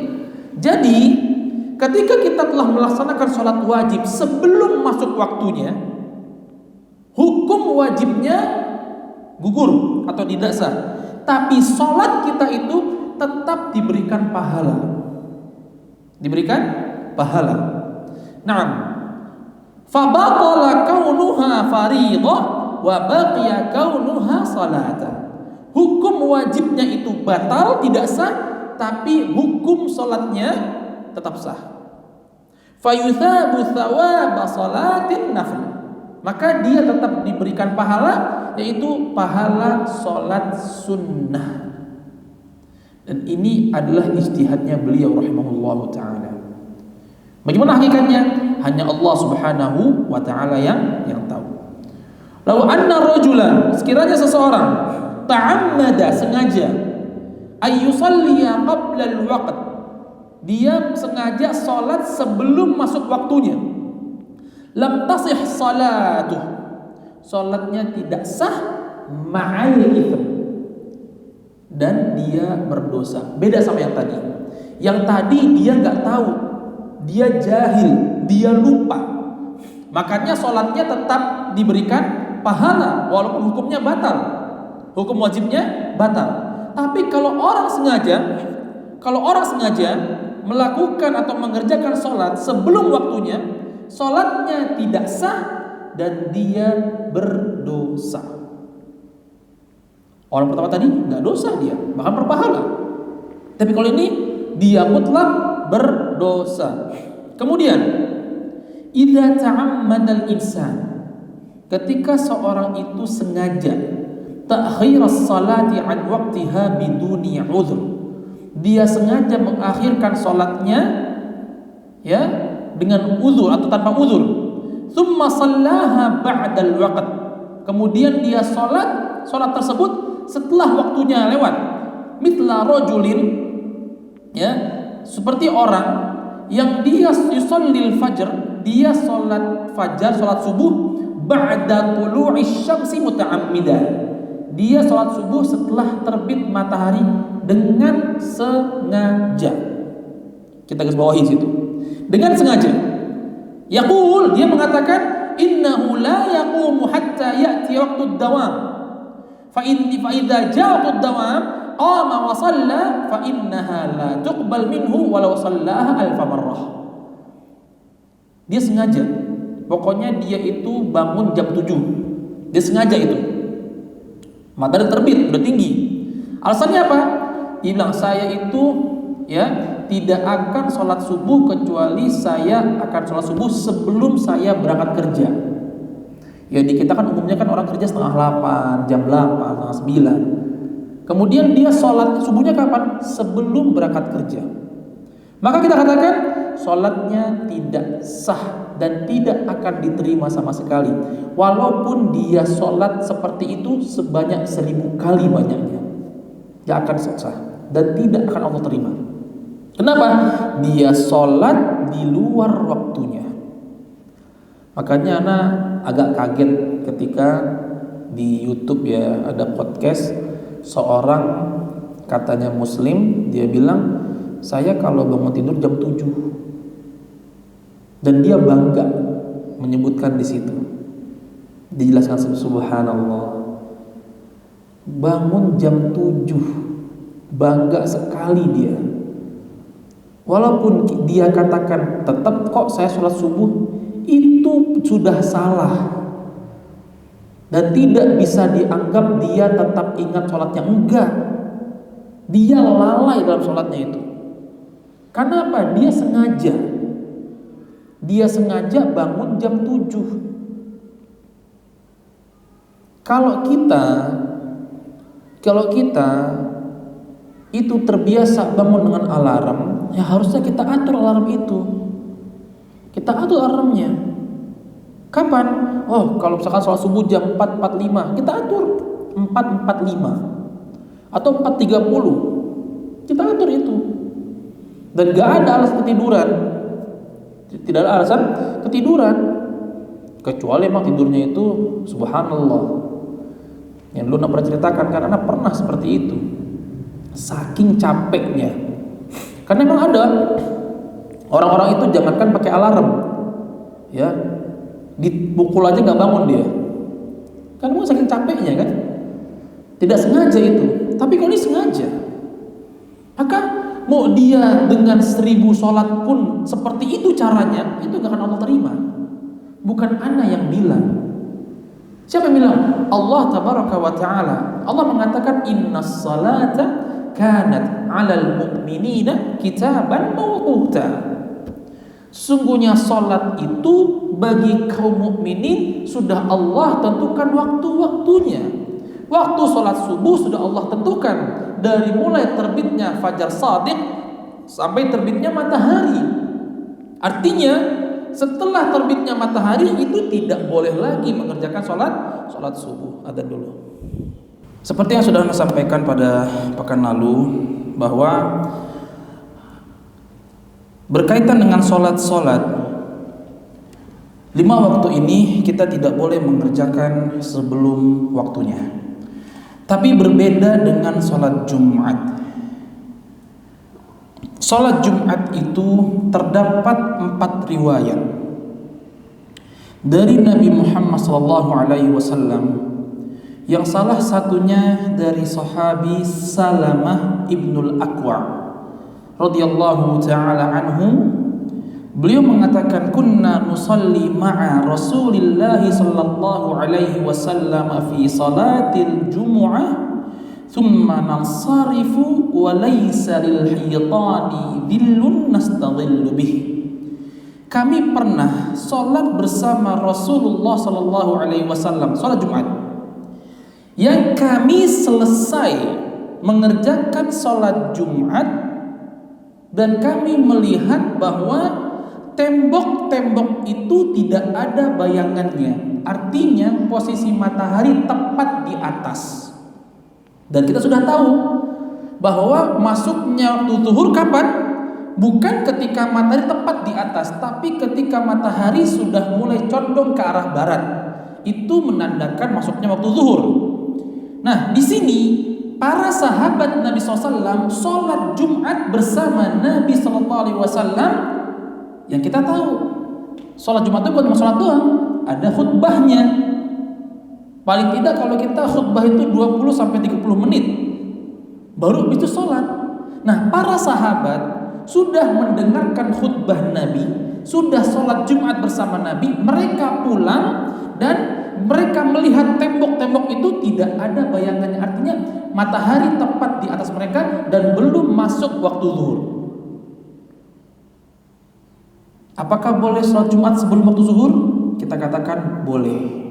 Jadi ketika kita telah melaksanakan sholat wajib sebelum masuk waktunya, hukum wajibnya gugur atau tidak sah. Tapi sholat kita itu tetap diberikan pahala. Diberikan pahala. Naam. Fabatala kaunuha fariidhah wa baqiya kaunuha salata. Hukum wajibnya itu batal, tidak sah, tapi hukum salatnya tetap sah. Fayuthabu thawaba salatin nafl. Maka dia tetap diberikan pahala, yaitu pahala salat sunnah. Dan ini adalah ijtihadnya beliau rahimahullahu ta'ala. Bagaimana hakikatnya? Hanya Allah subhanahu wa ta'ala yang tahu. Lau anna rajulan, sekiranya seseorang ta'ammada, sengaja, ayyusalliya qabla al-waqt, dia sengaja salat sebelum masuk waktunya, lam tasih salatuh, salatnya tidak sah, ma'al itsm, dan dia berdosa. Beda sama yang tadi. Yang tadi dia nggak tahu, dia jahil, dia lupa, makanya salatnya tetap diberikan pahala walaupun hukumnya batal. Hukum wajibnya batal. Tapi kalau orang sengaja melakukan atau mengerjakan sholat sebelum waktunya, sholatnya tidak sah dan dia berdosa. Orang pertama tadi nggak dosa, dia bahkan berpahala. Tapi kalau ini dia mutlak berdosa. Kemudian, idza ta'ammadal insan, ketika seorang itu sengaja ta'khiras salati an waqtiha biduni udhur, dia sengaja mengakhirkan salatnya ya dengan uzur atau tanpa uzur, thumma sallaha ba'dal waqt, kemudian dia salat tersebut setelah waktunya lewat, mithla rajulin, ya, seperti orang yang dia yusallil fajr, dia salat fajar, salat subuh ba'da tulu'isy syamsi muta'ammidan, dia sholat subuh setelah terbit matahari dengan sengaja. Kita garis bawahi situ. Dengan sengaja. Yaqul, dia mengatakan, innahu la yaqumu hatta ya'ti waqtud dawam. Fa idza ja'a waqtud dawam qama wa shalla fa innaha la tuqbal minhu walau shallaha alf marrah. Dia sengaja. Pokoknya dia itu bangun jam 7. Dia sengaja itu. Matahari terbit, udah tinggi. Alasannya apa? Dia bilang, saya itu ya tidak akan sholat subuh kecuali saya akan sholat subuh sebelum saya berangkat kerja. Ya di kita kan umumnya kan orang kerja setengah 8, jam 8, setengah 9. Kemudian dia sholat subuhnya kapan? Sebelum berangkat kerja. Maka kita katakan sholatnya tidak sah dan tidak akan diterima sama sekali, walaupun dia sholat seperti itu sebanyak 1000 kali banyaknya, tidak akan sah dan tidak akan Allah terima. Kenapa? Dia sholat di luar waktunya. Makanya anak agak kaget ketika di YouTube ya ada podcast seorang katanya muslim, dia bilang, saya kalau bangun tidur jam 7. Dan dia bangga menyebutkan di situ. Dijelaskan subhanallah. Bangun jam 7. Bangga sekali dia. Walaupun dia katakan tetap kok saya sholat subuh, itu sudah salah. Dan tidak bisa dianggap dia tetap ingat sholatnya. Enggak. Dia lalai dalam sholatnya itu. Karena apa? Dia sengaja bangun jam 7. Kalau kita itu terbiasa bangun dengan alarm, ya harusnya kita atur alarm itu. Kita atur alarmnya. Kapan? Oh, kalau misalkan sholat subuh jam 4.45, kita atur 4.45 atau 4.30. Kita atur itu. Dan gak ada alasan ketiduran. Tidak ada alasan ketiduran, kecuali emang tidurnya itu subhanallah. Yang lu pernah ceritakan kan, anak pernah seperti itu, saking capeknya. Karena memang ada Orang-orang itu jangankan pakai alarm, ya, dipukul aja nggak bangun dia. Kan mau saking capeknya kan, tidak sengaja itu. Tapi kalau ini sengaja, maka mau dia dengan 1000 sholat pun seperti itu caranya, itu gak akan Allah terima. Bukan ana yang bilang. Siapa yang bilang? Allah tabaraka wa ta'ala. Allah mengatakan innas salata kanat 'alal mu'minina kitaban mawquta. Sungguhnya salat itu bagi kaum mukminin sudah Allah tentukan waktu-waktunya. Waktu salat subuh sudah Allah tentukan dari mulai terbitnya fajar shadiq sampai terbitnya matahari. Artinya setelah terbitnya matahari itu tidak boleh lagi mengerjakan salat subuh. Adzan dulu. Seperti yang sudah Anda sampaikan pada pekan lalu bahwa berkaitan dengan salat-salat 5 waktu ini kita tidak boleh mengerjakan sebelum waktunya. Tapi berbeda dengan salat Jumat. Salat Jumat itu terdapat 4 riwayat dari Nabi Muhammad SAW, yang salah satunya dari sahabi Salamah ibnul Aqwa radhiyallahu taala anhu. Beliau mengatakan kunna nusalli ma'a Rasulillah sallallahu alaihi wasallam fi salatil jumu'ah thumma nansarifu wa laysa lil hiytani dhillun nastadhillu bih. Kami pernah salat bersama Rasulullah sallallahu alaihi wasallam salat Jumat, yang kami selesai mengerjakan salat Jumat dan kami melihat bahwa tembok-tembok itu tidak ada bayangannya. Artinya posisi matahari tepat di atas. Dan kita sudah tahu bahwa masuknya waktu zuhur kapan? Bukan ketika matahari tepat di atas, tapi ketika matahari sudah mulai condong ke arah barat. Itu menandakan masuknya waktu zuhur. Nah, di sini para sahabat Nabi SAW sholat Jumat bersama Nabi SAW. Yang kita tahu sholat Jumat itu bukan sholat doang, ada khutbahnya. Paling tidak kalau kita khutbah itu 20-30 menit baru itu sholat. Nah, para sahabat sudah mendengarkan khutbah Nabi, sudah sholat Jumat bersama Nabi, mereka pulang dan mereka melihat tembok-tembok itu tidak ada bayangannya. Artinya matahari tepat di atas mereka dan belum masuk waktu zuhur. Apakah boleh sholat Jumat sebelum waktu zuhur? Kita katakan boleh.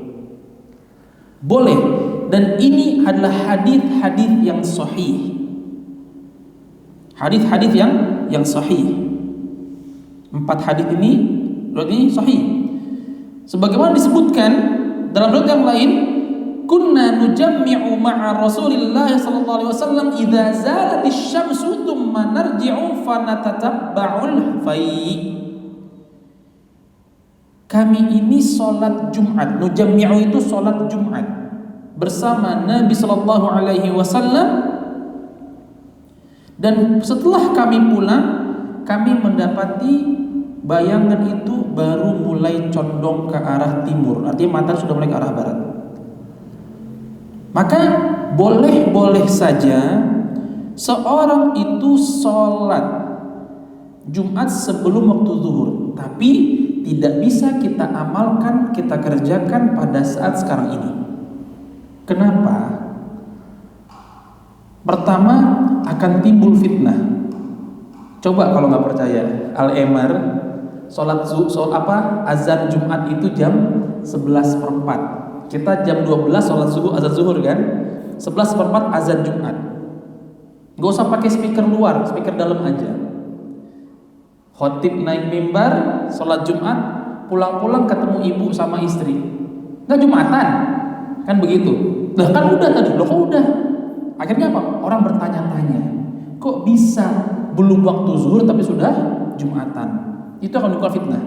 Boleh. Dan ini adalah hadis-hadis yang sahih. Hadis-hadis yang sahih. 4 hadis ini berarti sahih. Sebagaimana disebutkan dalam riwayat yang lain, kunna nujammi'u ma'a Rasulillah sallallahu alaihi wasallam idza zalatis syamsu thumma narji'u fanatatabba'ul fai'. Kami ini sholat Jumat, nujammi'u itu sholat Jumat bersama Nabi sallallahu alaihi wasallam, dan setelah kami pulang kami mendapati bayangan itu baru mulai condong ke arah timur. Artinya matahari sudah mulai ke arah barat. Maka boleh-boleh saja seorang itu sholat Jumat sebelum waktu zuhur, tapi tidak bisa kita amalkan, kita kerjakan pada saat sekarang ini. Kenapa? Pertama, akan timbul fitnah. Coba kalau nggak percaya, Al-Emar azan Jumat itu jam 11:04. Kita jam 12 sholat subuh, azan zuhur kan? 11:04 azan Jumat. Gak usah pakai speaker luar, speaker dalam aja. Khotib naik mimbar, sholat Jumat, pulang-pulang ketemu ibu sama istri. Nggak Jumatan, kan begitu. Lah kan udah tadi, loh kok udah? Akhirnya apa? Orang bertanya-tanya, kok bisa belum waktu zuhur tapi sudah Jumatan? Itu akan menimbulkan fitnah.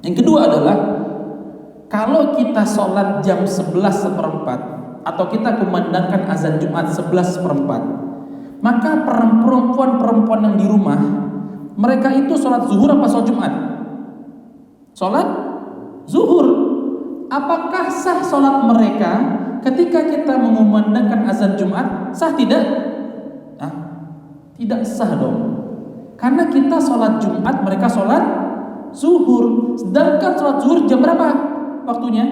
Yang kedua adalah kalau kita sholat jam 11:04 atau kita kumandangkan azan Jumat 11:04, maka perempuan-perempuan yang di rumah Mereka itu sholat zuhur apa sholat Jumat? Sholat zuhur. Apakah sah sholat mereka ketika kita mengumandangkan azan Jumat? Sah tidak? Tidak sah dong. Karena kita sholat Jumat, mereka sholat zuhur. Sedangkan sholat zuhur jam berapa waktunya?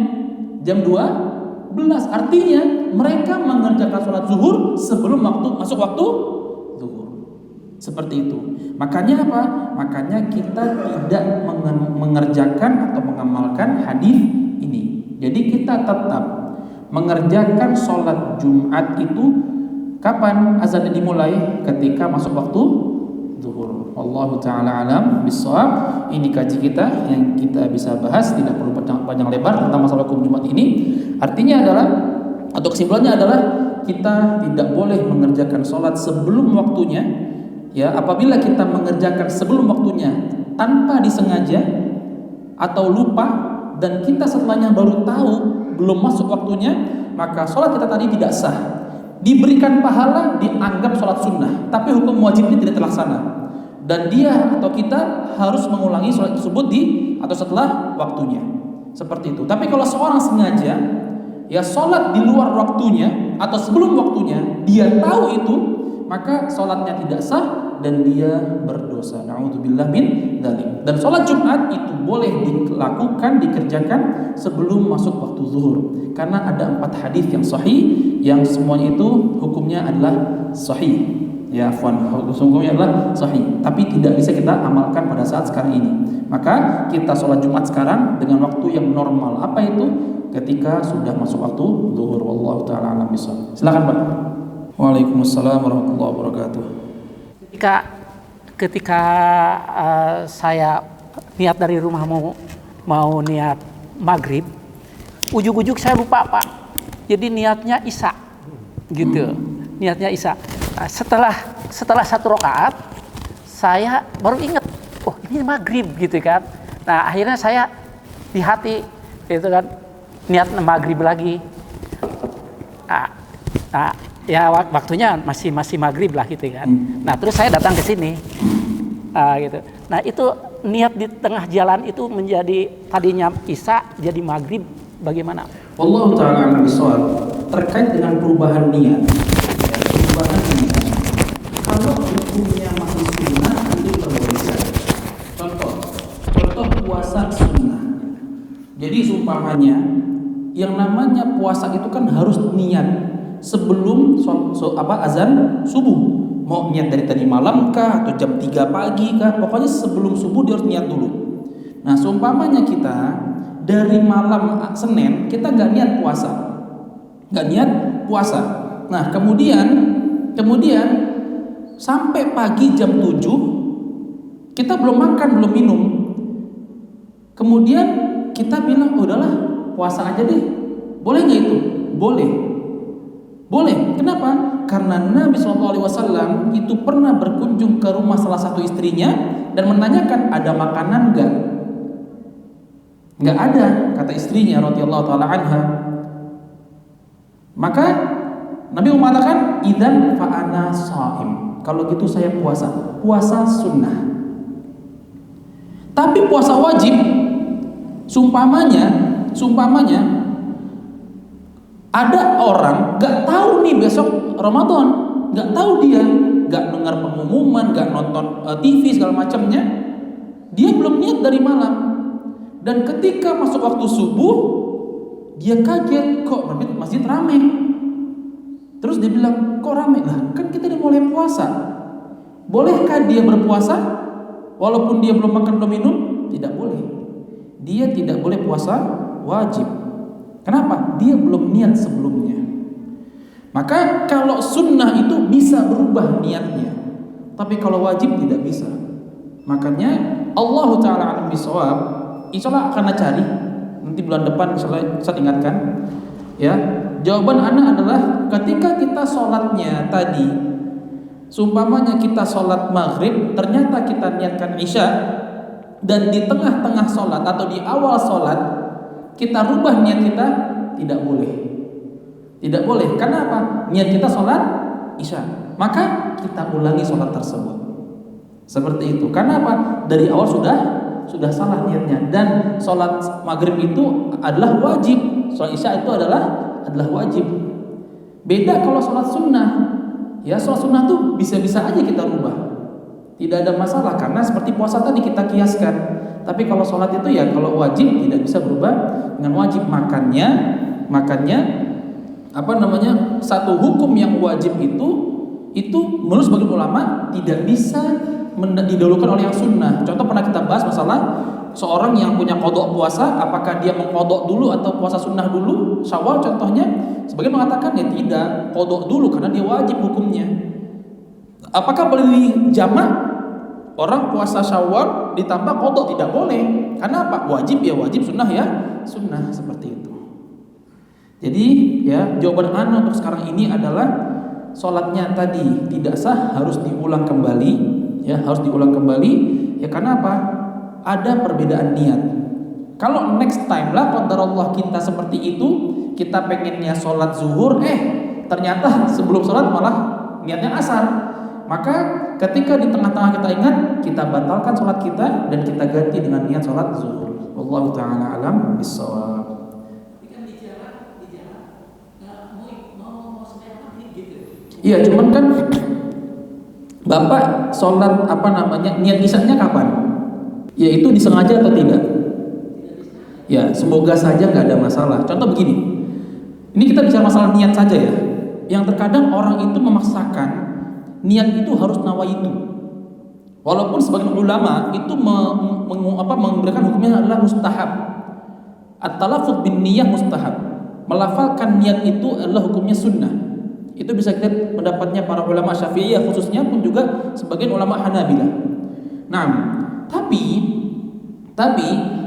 Jam 12. Artinya mereka mengerjakan sholat zuhur sebelum masuk waktu zuhur. Seperti itu. Makanya apa? Makanya kita tidak mengerjakan atau mengamalkan hadis ini. Jadi kita tetap mengerjakan sholat Jumat itu kapan azannya dimulai? Ketika masuk waktu zuhur. Wallahu ta'ala alam bissawab. Ini kaji kita yang kita bisa bahas, tidak perlu panjang lebar tentang masalah hukum Jumat ini. Artinya adalah, atau kesimpulannya adalah, kita tidak boleh mengerjakan sholat sebelum waktunya. Ya, apabila kita mengerjakan sebelum waktunya tanpa disengaja atau lupa, dan kita setelahnya baru tahu belum masuk waktunya, maka sholat kita tadi tidak sah. Diberikan pahala, dianggap sholat sunnah, tapi hukum wajibnya tidak terlaksana, dan dia atau kita harus mengulangi sholat tersebut atau setelah waktunya. Seperti itu. Tapi kalau seorang sengaja ya sholat di luar waktunya atau sebelum waktunya, dia tahu itu, maka sholatnya tidak sah dan dia berdosa. Na'udzubillah min dzalik. Dan sholat Jumat itu boleh dikerjakan sebelum masuk waktu zuhur, karena ada 4 hadis yang sahih, yang semuanya itu hukumnya adalah sahih. Ya, hukumnya adalah sahih, tapi tidak bisa kita amalkan pada saat sekarang ini. Maka kita sholat Jumat sekarang dengan waktu yang normal. Apa itu? Ketika sudah masuk waktu zuhur. Wallahu ta'ala a'lam bishawab. Silakan Pak. Waalaikumsalam warahmatullahi wabarakatuh. Ketika saya niat dari rumah mau niat maghrib, ujuk-ujuk saya lupa Pak. Jadi niatnya isya, gitu. Niatnya isya. Setelah 1 rakaat, saya baru ingat, oh ini maghrib gitu kan. Nah akhirnya saya di hati itu kan niat maghrib lagi. Ya waktunya masih maghrib lah gitu kan. Nah terus saya datang ke sini, gitu. Nah itu niat di tengah jalan itu menjadi tadinya isya jadi maghrib, bagaimana? Wallahu ta'ala a'lam bishawab. Terkait dengan perubahan niat, kalau hukumnya masih sunnah itu diperbolehkan. Contoh puasa sunnah. Jadi seumpamanya yang namanya puasa itu kan harus niat sebelum azan subuh. Mau niat dari tadi malam kah atau jam 3 pagi kah, pokoknya sebelum subuh dia harus niat dulu. Nah seumpamanya kita dari malam Senin kita nggak niat puasa. Nah kemudian sampai pagi jam 7 kita belum makan, belum minum. Kemudian kita bilang, udahlah puasa aja deh. Boleh nggak itu? Boleh. Kenapa? Karena Nabi SAW itu pernah berkunjung ke rumah salah satu istrinya dan menanyakan, ada makanan nggak? Nggak ada, kata istrinya radhiyallahu taala anha. Maka Nabi mengatakan, idzan fa ana shaim. Kalau gitu saya puasa sunnah. Tapi puasa wajib, sumpamanya ada orang nggak tahu nih besok Ramadan, nggak tahu, dia nggak dengar pengumuman, nggak nonton TV segala macamnya, dia belum niat dari malam, dan ketika masuk waktu subuh dia kaget, kok masjid ramai. Terus dia bilang, kok ramai? Lah kan kita udah mulai puasa. Bolehkah dia berpuasa walaupun dia belum makan belum minum? Tidak boleh. Dia tidak boleh puasa wajib. Kenapa? Dia belum niat sebelumnya. Maka kalau sunnah itu bisa berubah niatnya, tapi kalau wajib tidak bisa. Makanya Allah Ta'ala a'lam bishawab, insyaallah akan cari nanti bulan depan, insyaallah saya ingatkan ya. Jawaban ana adalah ketika kita sholatnya tadi, seumpamanya kita sholat maghrib, ternyata kita niatkan isya, dan di tengah-tengah sholat atau di awal sholat kita rubah niat kita, tidak boleh. Karena apa? Niat kita sholat isya, maka kita ulangi sholat tersebut. Seperti itu. Karena apa? Dari awal sudah salah niatnya. Dan sholat maghrib itu adalah wajib. Sholat isya itu adalah wajib. Beda kalau sholat sunnah. Ya, sholat sunnah tuh bisa-bisa aja kita rubah. Tidak ada masalah karena seperti puasa tadi kita kiaskan. Tapi kalau sholat itu ya kalau wajib tidak bisa berubah dengan wajib. Makanya satu hukum yang wajib itu menurut sebagian ulama tidak bisa didahulukan oleh yang sunnah. Contoh pernah kita bahas masalah seorang yang punya qadha puasa, apakah dia mengqadha dulu atau puasa sunnah dulu? Syawal contohnya, sebagian mengatakan ya tidak, qadha dulu karena dia wajib hukumnya. Apakah boleh dijamak? Orang puasa Syawal ditambah qadha? Tidak boleh. Karena apa? Wajib ya wajib, sunnah ya sunnah, seperti itu. Jadi ya jawaban ana untuk sekarang ini adalah sholatnya tadi tidak sah, harus diulang kembali. Ya, harus diulang kembali. Ya karena apa? Ada perbedaan niat. Kalau next time lah qadarullah kita seperti itu, kita pengennya sholat zuhur, ternyata sebelum sholat malah niatnya asar. Maka ketika di tengah-tengah kita ingat, kita batalkan sholat kita dan kita ganti dengan niat sholat zuhur. Wallahu ta'ala alam bissawab. Iya, cuman kan Bapak sholat niat isya-nya kapan? Ya itu disengaja atau tidak? Ya semoga saja nggak ada masalah. Contoh begini, ini kita bicara masalah niat saja ya. Yang terkadang orang itu memaksakan niat itu harus nawaitu. Walaupun sebagian ulama itu memberikan hukumnya adalah mustahab. At-talaffuz bin niyah mustahab. Melafalkan niat itu adalah hukumnya sunnah. Itu bisa kita mendapatnya para ulama Syafi'iyah khususnya pun juga sebagian ulama Hanabilah. Nah, tapi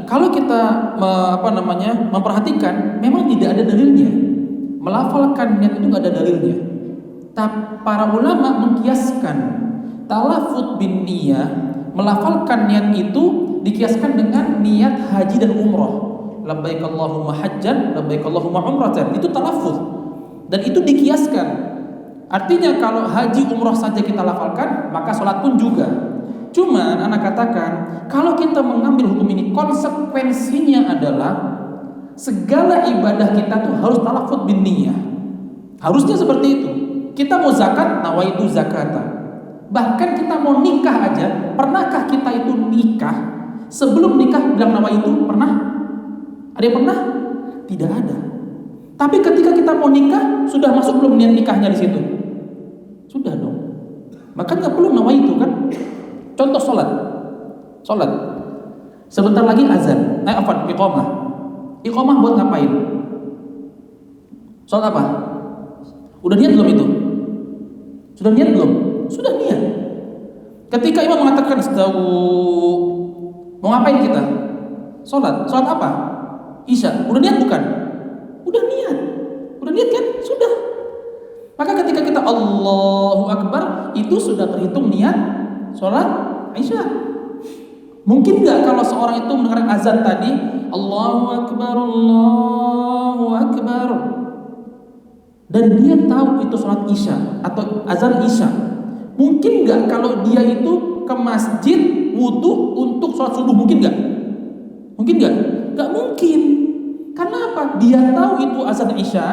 kalau kita memperhatikan memang tidak ada dalilnya. Melafalkan niat itu nggak ada dalilnya. Para ulama mengkiaskan talaffuz bin niyah, melafalkan niat itu dikiaskan dengan niat haji dan umrah. Labbaik Allahumma hajjan, labbaik Allahumma umratan. Itu talaffuz. Dan itu dikiaskan. Artinya kalau haji umrah saja kita lafalkan, maka sholat pun juga. Cuman anak katakan, kalau kita mengambil hukum ini, konsekuensinya adalah segala ibadah kita tuh harus talaffuz bin niyah. Harusnya seperti itu. Kita mau zakat, nawaitu zakata. Bahkan kita mau nikah aja, pernahkah kita itu nikah sebelum nikah bilang nawaitu? Pernah? Ada yang pernah? Tidak ada. Tapi ketika kita mau nikah, sudah masuk belum niat nikahnya di situ? Sudah dong. Maka nggak perlu nawaitu kan? Contoh sholat. Sebentar lagi azan. Iqamah. Iqamah buat ngapain? Sholat apa? Udah niat belum itu? Sudah niat belum? Sudah niat. Ketika imam mengatakan istawu, mau ngapain kita? Sholat. Sholat apa? Isya. Udah niat bukan? Udah niat kan? Sudah. Maka ketika kita Allahu Akbar, itu sudah terhitung niat sholat Isya. Mungkin nggak kalau seorang itu mendengar azan tadi Allahu Akbar dan dia tahu itu sholat Isya atau azan Isya, mungkin nggak kalau dia itu ke masjid wudu untuk sholat subuh? Mungkin nggak? Nggak mungkin. Karena apa? Dia tahu itu azan Isya,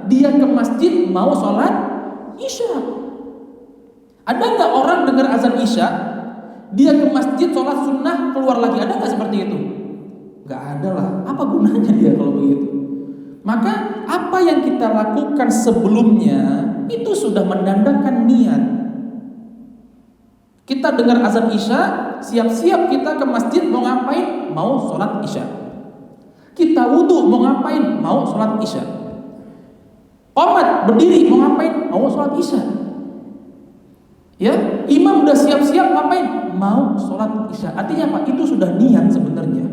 dia ke masjid mau sholat Isya. Ada nggak orang dengar azan Isya, dia ke masjid sholat sunnah keluar lagi? Ada nggak seperti itu? Nggak ada lah. Apa gunanya dia kalau begitu? Maka apa yang kita lakukan sebelumnya itu sudah menandakan niat. Kita dengar azan Isya, siap-siap kita ke masjid mau ngapain? Mau sholat Isya. Kita wudhu mau ngapain? Mau sholat Isya. Qomat berdiri mau ngapain? Mau sholat Isya. Ya, imam udah siap-siap ngapain? Mau sholat Isya. Artinya apa? Itu sudah niat sebenarnya.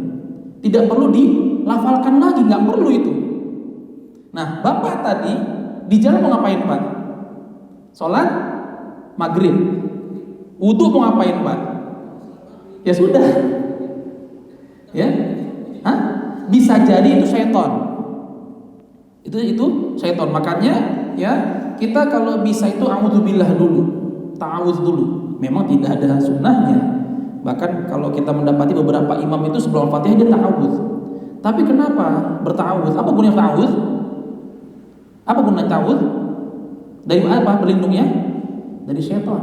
Tidak perlu dilafalkan lagi, nggak perlu itu. Nah, Bapak tadi di jalan mau ngapain Pak? Sholat maghrib. Wudhu mau ngapain Pak? Ya sudah. Ya, bisa jadi itu syaitan. Itu syaitan. Makanya ya kita kalau bisa itu a'udzubillah dulu, ta'awudz dulu. memang tidak ada sunnahnya. Bahkan kalau kita mendapati beberapa imam itu sebelum Al-Fatihah dia ta'awudz. Tapi kenapa berta'awudz? Apa gunanya ta'awudz? Apa gunanya ta'awudz? Dari apa? Berlindungnya dari syaitan.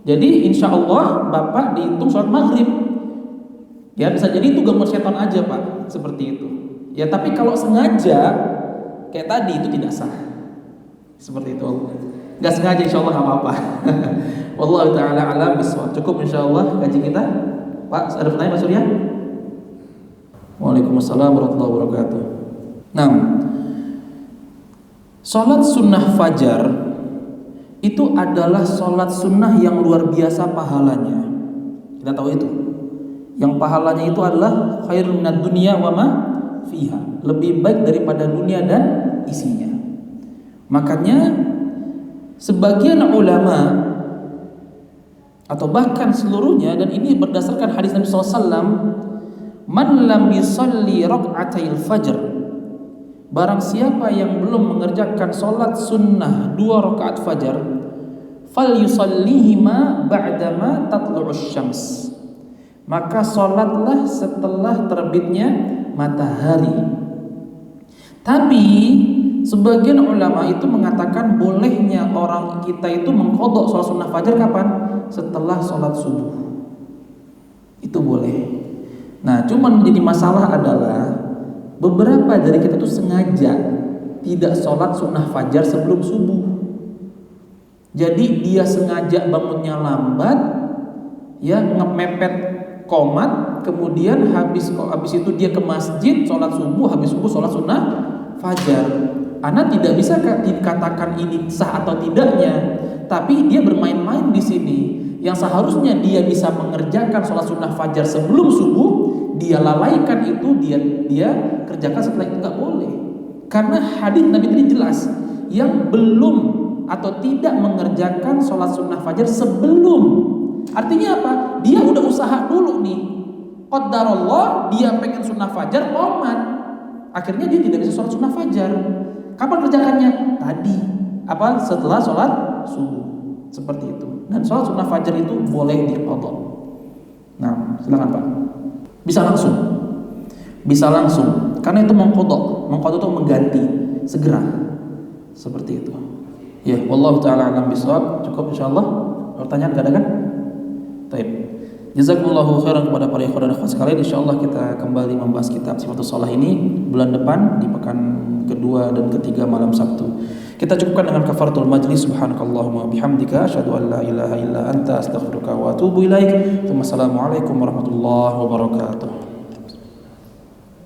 Jadi insya Allah Bapak dihitung sholat maghrib. Ya bisa jadi itu gangguan syaitan aja Pak, seperti itu. Ya tapi kalau sengaja kayak tadi itu tidak sah. Seperti itu. Gak sengaja insya Allah gak apa-apa. Wallahu ta'ala alam bisawab. Cukup insya Allah kaji kita. Pak, ada pertanyaan Mas Surya? Waalaikumsalam warahmatullahi wabarakatuh. Nah, sholat sunnah fajar itu adalah sholat sunnah yang luar biasa pahalanya. Kita tahu itu. Yang pahalanya itu adalah khairun minad dunya wa ma fiha. Lebih baik daripada dunia dan isinya. Makanya sebagian ulama atau bahkan seluruhnya, dan ini berdasarkan hadis Nabi SAW, man lam yusalli rak'atail fajr, barang siapa yang belum mengerjakan sholat sunnah 2 rakaat fajar, fal yusallihima ba'dama tatlu'us syams, maka sholatlah setelah terbitnya matahari. Tapi sebagian ulama itu mengatakan bolehnya orang kita itu mengqadha sholat sunnah fajar kapan? Setelah sholat subuh. Itu boleh. Nah, cuman menjadi masalah adalah beberapa dari kita itu sengaja tidak sholat sunnah fajar sebelum subuh. Jadi dia sengaja bangunnya lambat, ya ngepepet qomat, kemudian habis itu dia ke masjid sholat subuh, habis subuh sholat sunnah fajar. Ana tidak bisa dikatakan ini sah atau tidaknya, tapi dia bermain-main di sini. Yang seharusnya dia bisa mengerjakan sholat sunnah fajar sebelum subuh, dia lalaikan itu, dia kerjakan setelah itu, nggak boleh. Karena hadis Nabi tadi jelas, yang belum atau tidak mengerjakan sholat sunnah fajar sebelum, artinya apa? Dia udah usaha dulu nih, qadarullah dia pengen sunnah fajar, qomat, akhirnya dia tidak bisa sholat sunnah fajar. Kapan kerjakannya? Tadi, setelah sholat subuh, seperti itu. Dan sholat sunnah fajar itu boleh diqadha. Nah, silakan Pak. Bisa langsung, karena itu mengqadha itu mengganti segera, seperti itu. Ya, wallahu taala alam bisawab. Cukup insyaallah. Pertanyaan enggak ada kan? Baik. Jazakumullahu khairan kepada para ikhwan dan akhwat sekalian. Insyaallah kita kembali membahas kitab Sifatus Shalah ini bulan depan di pekan kedua dan ketiga malam Sabtu. Kita cukupkan dengan kafaratul majlis. Subhanakallahumma bihamdika asyhadu an la ilaha illa anta astaghfiruka wa atubu ilaik. Wassalamualaikum warahmatullahi wabarakatuh.